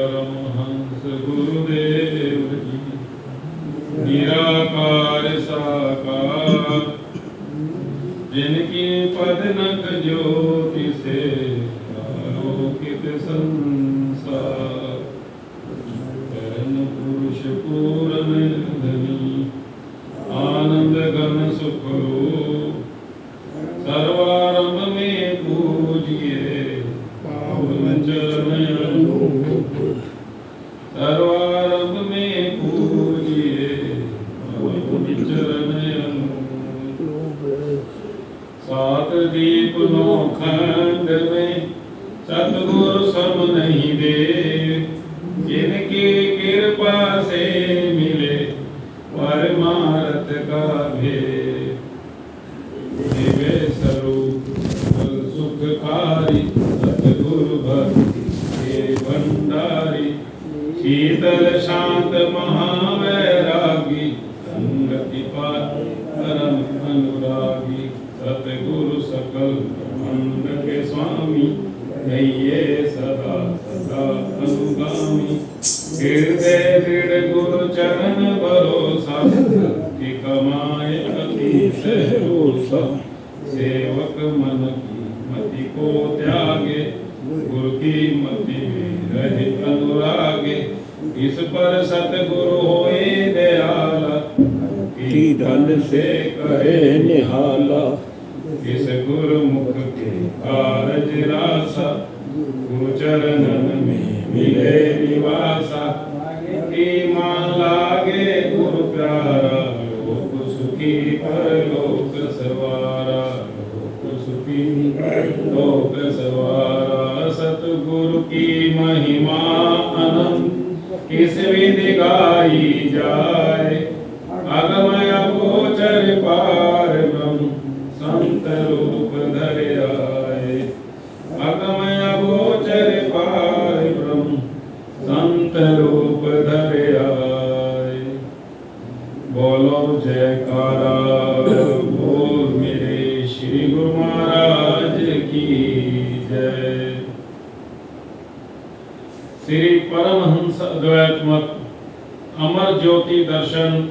परमहंस गुरुदेव जी निराकार साकार जिनकी पदनक ज्योति से आलोकित संसार परम पुरुष पूर्ण धनी आनंद घन सुख रूप सर्वारंभ में पूजिए पावन चरण सर्वारंभ में पूजिए पावन चरण सात दीप नौ खंड में सतगुरु सम नहीं दे जिनकी कृपा से मिले परमार्थ का भेद दिव्य स्वरूप सुखकारी सतगुरु भक्ति के भंडारी शीतल शांत महावैरागी संगति पार परम अनुरागी सतगुरु सकल ब्रह्मांड के स्वामी कहिए सदा सदा अनुगामी हृदय दृढ़ गुरु चरण भरोसा कि कमाए अतिशय रोषा सेवक मन की मति को त्यागे गुरु की मति में रहे अनुरागे इस पर सतगुरु होए दयाला की धन से करे निहाला इस गुरु मुख के कारज रासा गुरु चरणन में मिले निवासा की मान लागे गुरु प्यारा लोक सुखी परलोक सवारा लोक सुखी लोक सवारा सतगुरु की महिमा अनंत किस विधि गाई जाए अगमय गोचर पार ब्रह्म संत रूप धरे आए अगमय गोचर पार ब्रह्म संत रूप धरे आए बोलो जयकारा बोल मेरे श्री गुरु महाराज की जय। श्री परमहंस अद्वैत मत अमर ज्योति दर्शन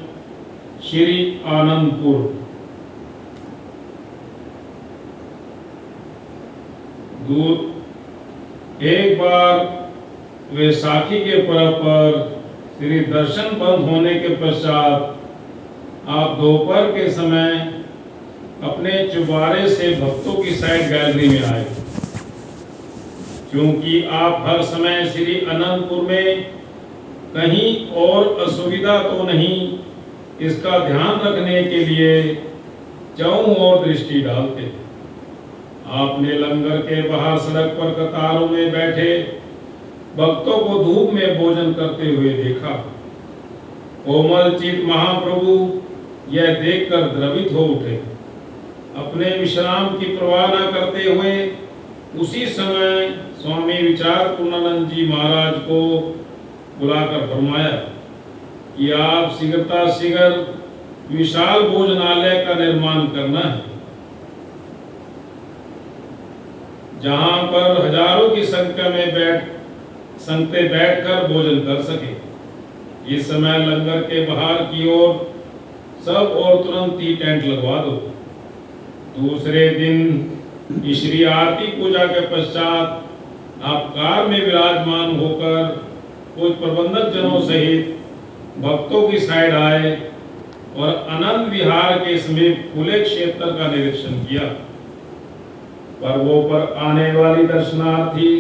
श्री आनंदपुर दूर एक बार वैसाखी के पर्व पर श्री दर्शन बंद होने के पश्चात आप दोपहर के समय अपने चुबारे से भक्तों की साइड गैलरी में आए। क्योंकि आप हर समय श्री अनंतपुर में कहीं और असुविधा तो नहीं, इसका ध्यान रखने के लिए चौं ओर दृष्टि डालते। आपने लंगर के बाहर सड़क पर कतारों में बैठे भक्तों को धूप में भोजन करते हुए देखा। कोमल चित महाप्रभु यह देखकर द्रवित हो उठे। अपने विश्राम की परवाह न करते हुए उसी समय स्वामी विचार पूर्णानंद जी महाराज को बुलाकर फरमाया कि आप शीघ्र विशाल भोजनालय का निर्माण करना है, जहां पर हजारों की संख्या में संगतें बैठकर भोजन कर सके। इस समय लंगर के बाहर की ओर सब और तुरंत ही टेंट लगवा दो। दूसरे दिन श्री आरती पूजा के पश्चात आप कार में विराजमान होकर कुछ प्रबंधक जनों सहित भक्तों की साइड आए और आनंद विहार के समीप खुले क्षेत्र का निरीक्षण किया। पर्वों पर आने वाली दर्शनार्थी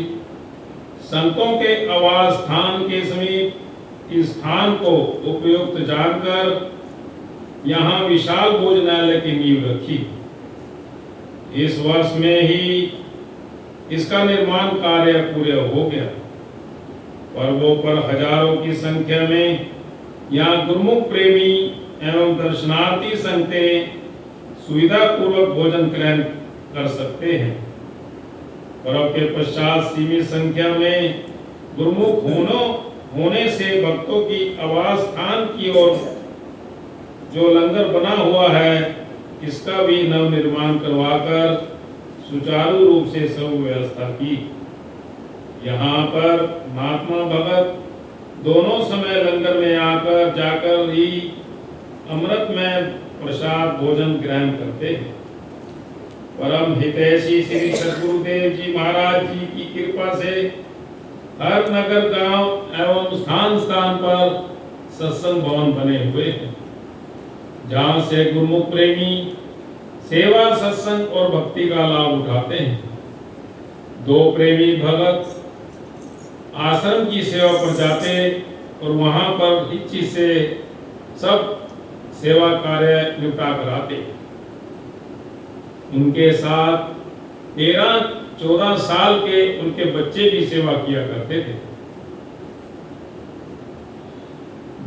संतों के आवास स्थान के समीप इस स्थान को उपयुक्त जानकर यहाँ विशाल भोजनालय की नींव रखी। इस वर्ष में ही इसका निर्माण कार्य पूरा हो गया। पर्वों पर हजारों की संख्या में यहाँ गुरुमुख प्रेमी एवं दर्शनार्थी संगतें सुविधा पूर्वक भोजन ग्रहण कर सकते हैं। पर्व के पश्चात सीमित संख्या में गुरुमुख होने से भक्तों की आवास स्थान की ओर जो लंगर बना हुआ है इसका भी नव निर्माण करवाकर सुचारू रूप से सब व्यवस्था की। यहाँ पर महात्मा भगत दोनों समय लंगर में आकर जाकर ही अमृत में प्रसाद भोजन ग्रहण करते हैं। परम हितैषी श्री सद्गुरुदेव जी महाराज जी की कृपा से हर नगर गांव एवं स्थान स्थान पर सत्संग भवन बने हुए हैं, जहां से गुरुमुख प्रेमी सेवा, सत्संग और भक्ति का लाभ उठाते हैं। दो प्रेमी भगत आश्रम की सेवा पर जाते और वहां पर इच्छी से सब सेवा कार्य निपटा कर आते। उनके साथ 13-14 साल के उनके बच्चे भी सेवा किया करते थे।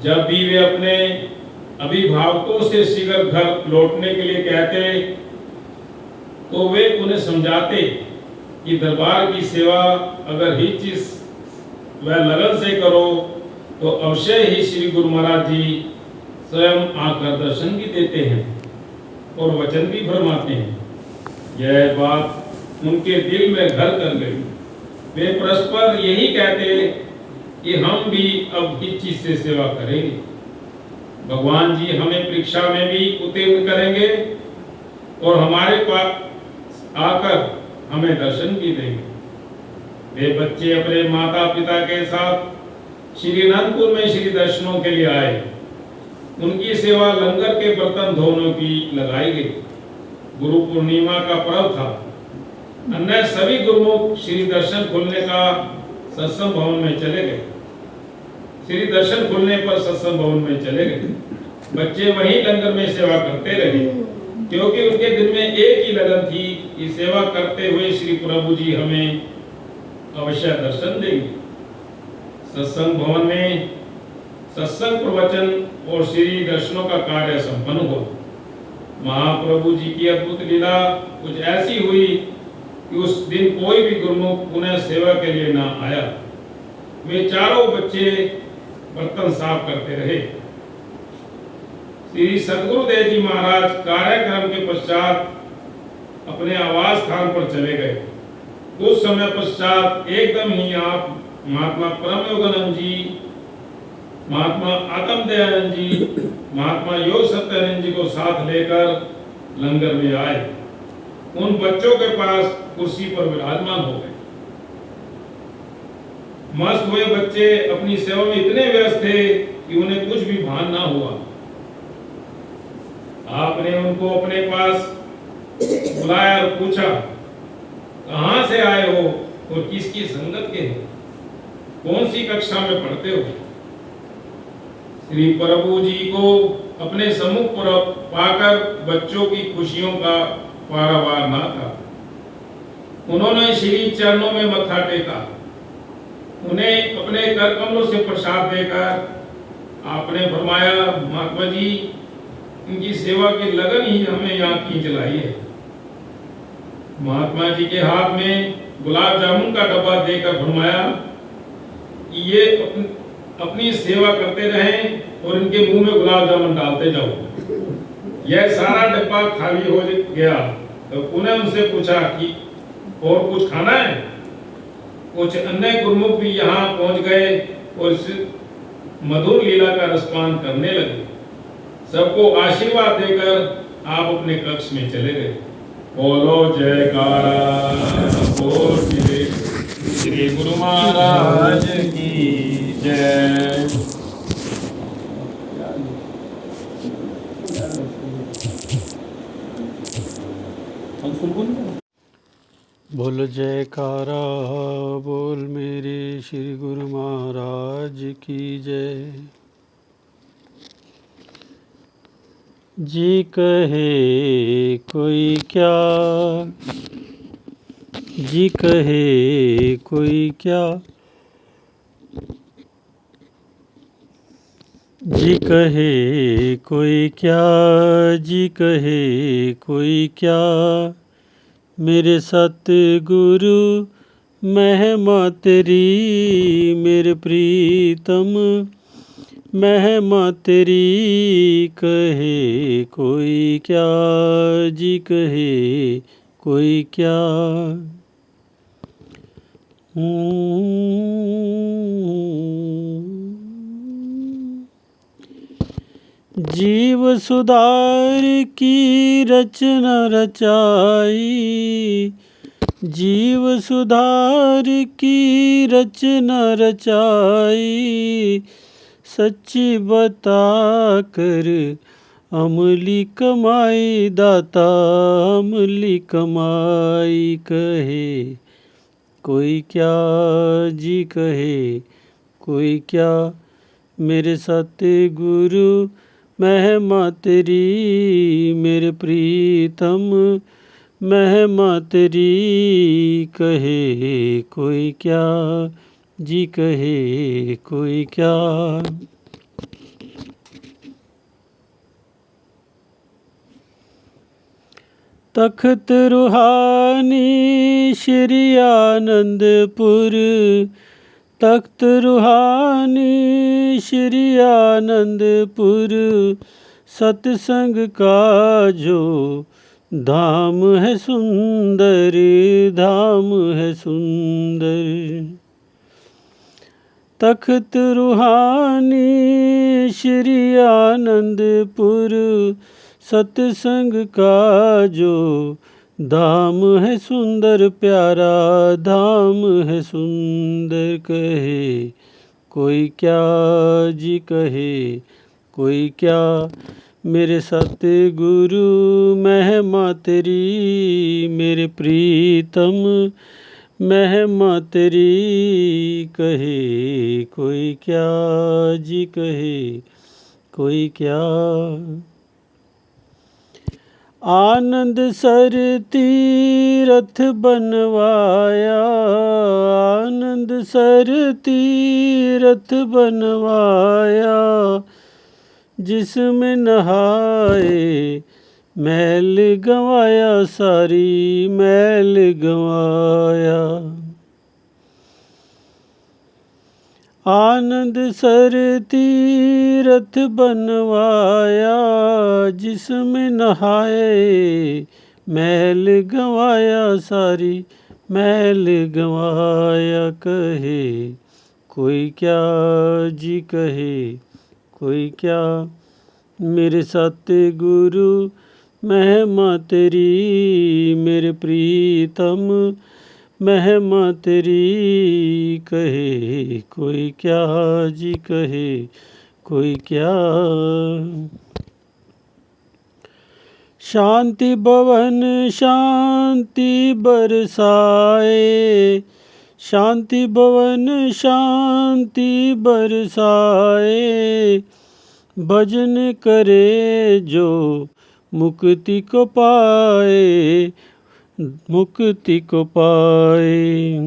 जब भी वे अपने अभिभावकों से शीघ्र घर लौटने के लिए कहते तो वे उन्हें समझाते कि दरबार की सेवा अगर ही चीज व लगन से करो तो अवश्य ही श्री गुरु महाराज जी स्वयं आकर दर्शन भी देते हैं और वचन भी फरमाते हैं। यह बात उनके दिल में घर कर गई। वे परस्पर यही कहते कि हम भी अब इस चीज से सेवा करेंगे। भगवान जी हमें परीक्षा में भी उत्तीर्ण करेंगे और हमारे पास आकर हमें दर्शन भी देंगे। वे बच्चे अपने माता पिता के साथ श्री अनंतपुर में श्री दर्शनों के लिए आए। उनकी सेवा लंगर के बर्तन धोने की लगाई गई। गुरु पूर्णिमा का पर्व था। अन्य सभी गुरुमुख श्री दर्शन खुलने का सत्संग भवन में चले गए। श्री दर्शन खुलने पर सत्संग भवन में चले गए। बच्चे वहीं लंगर में सेवा करते रहे, क्योंकि उनके दिल में एक ही लगन थी कि सेवा करते हुए श्री प्रभु जी हमें अवश्य दर्शन देंगे। सत्संग भवन में सत्संग प्रवचन और श्री दर्शनों का कार्य संपन्न हुआ। महाप्रभु जी की अद्भुत लीला कुछ ऐसी हुई कि उस दिन कोई भी गुरुमुख पुनः सेवा के लिए ना आया। वे चारों बच्चे बर्तन साफ करते रहे। श्री सद्गुरुदेव जी महाराज कार्यक्रम के पश्चात अपने आवास स्थान पर चले गए। कुछ समय पश्चात एकदम ही आप महात्मा परम योगानंद जी, महात्मा आत्म दयानंद जी, महात्मा योग सत्यानंद जी को साथ लेकर लंगर में आए। उन बच्चों के पास कुर्सी पर विराजमान हो गए। मस्त हुए बच्चे अपनी सेवा में इतने व्यस्त थे कि उन्हें कुछ भी भान ना हुआ। आपने उनको अपने पास बुलाया और पूछा, कहां से आए हो और किसकी संगत के हो, कौन सी कक्षा में पढ़ते हो। श्री प्रभु जी को अपने सम्मुख पर पाकर बच्चों की खुशियों का पारावार ना था। उन्होंने श्री चरणों में मत्था टेका। उन्हें अपने कर कमलों से प्रसाद देकर आपने फरमाया, महात्मा जी इनकी सेवा की लगन ही हमें यहाँ खींच लाई है। महात्मा जी के हाथ में गुलाब जामुन का डब्बा देकर फरमाया कि ये अपनी सेवा करते रहें और इनके मुंह में गुलाब जामुन डालते जाओ। यह सारा डब्बा खाली हो गया तो पुनः उनसे पूछा कि और कुछ खाना है। कुछ अन्य गुरुमुख भी यहाँ पहुंच गए और इस मधुर लीला का रसपान करने लगे। सबको आशीर्वाद देकर आप अपने कक्ष में चले गए। बोलो जयकारा बोल श्री गुरु महाराज की जय। बोल जयकारा बोल मेरे श्री गुरु महाराज की जय। जी कहे कोई क्या, जी कहे कोई क्या, जी कहे कोई क्या, जी कहे कोई क्या, मेरे सतगुरु महिमा तेरी, मेरे प्रीतम महिमा तेरी, कहे कोई क्या, जी कहे कोई क्या। जीव सुधार की रचना रचाई, जीव सुधार की रचना रचाई, सच्ची बता कर अमली कमाई, दाता अमली कमाई। कहे कोई क्या जी, कहे कोई क्या, मेरे सतगुरु महिमा तेरी, मेरे प्रीतम महिमा तेरी। कहे कोई क्या जी, कहे कोई क्या। तख्त रूहानी श्री आनंदपुर, तख्त रूहानी श्री आनंदपुर, सत्संग का जो धाम है सुंदर, धाम है सुंदर। तख्त रूहानी श्री आनंदपुर, सत्संग का जो धाम है सुंदर, प्यारा धाम है सुंदर। कहे कोई क्या जी, कहे कोई क्या, मेरे सतगुरु महिमा तेरी, मेरे प्रीतम महिमा तेरी। कहे कोई क्या जी, कहे कोई क्या। आनंद सर तीरथ बनवाया, आनंद सर तीरथ बनवाया, जिसमें नहाए मैल गंवाया, सारी मैल गंवाया। आनंद सर तीरथ बनवाया, जिसमें नहाए मैल गंवाया, सारी मैल गंवाया। कहे कोई क्या जी, कहे कोई क्या, मेरे सतगुरु महिमा तेरी, मेरे प्रीतम महिमा तेरी। कहे कोई क्या जी, कहे कोई क्या। शांति भवन शांति बरसाए, शांति भवन शांति बरसाए, भजन करे जो मुक्ति को पाए, मुक्ति को पाए।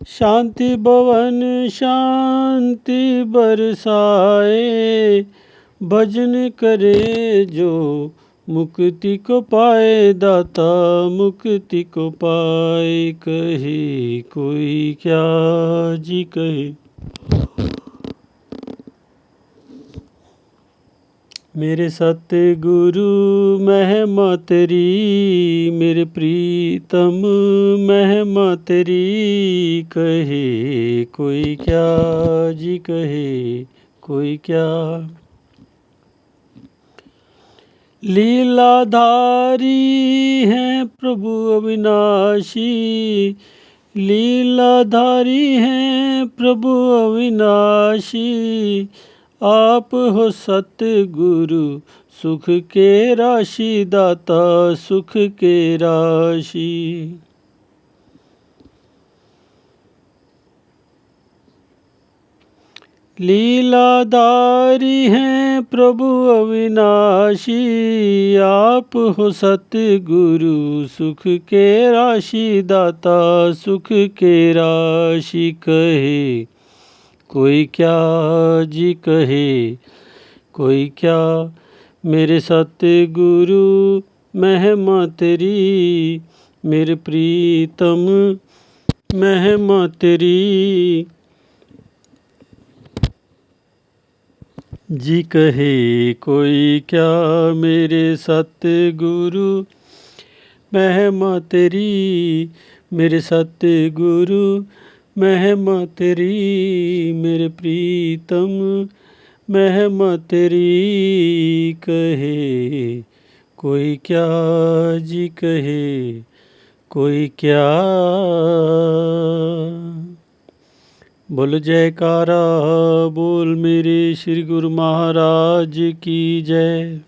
शांति भवन शांति बरसाए, भजन करे जो मुक्ति को पाए, दाता मुक्ति को पाए। कहे कोई क्या जी, कहे मेरे सतगुरु महिमा तेरी, मेरे प्रीतम महिमा तेरी। कहे कोई क्या जी, कहे कोई क्या। लीलाधारी हैं प्रभु अविनाशी, लीलाधारी हैं प्रभु अविनाशी, आप हो सतगुरु सुख के राशि, दाता सुख के राशि। लीलाधारी हैं प्रभु अविनाशी, आप हो सतगुरु सुख के राशि, दाता सुख के राशि। कहे कोई क्या जी, कहे कोई क्या, मेरे सतगुरु महिमा तेरी, मेरे प्रीतम महिमा तेरी। जी कहे कोई क्या, मेरे सतगुरु महिमा तेरी मेरे सतगुरु, महिमा तेरी मेरे प्रीतम, महिमा तेरी कहे कोई क्या जी कहे कोई क्या। बोल जयकारा बोल मेरे श्री गुरु महाराज की जय।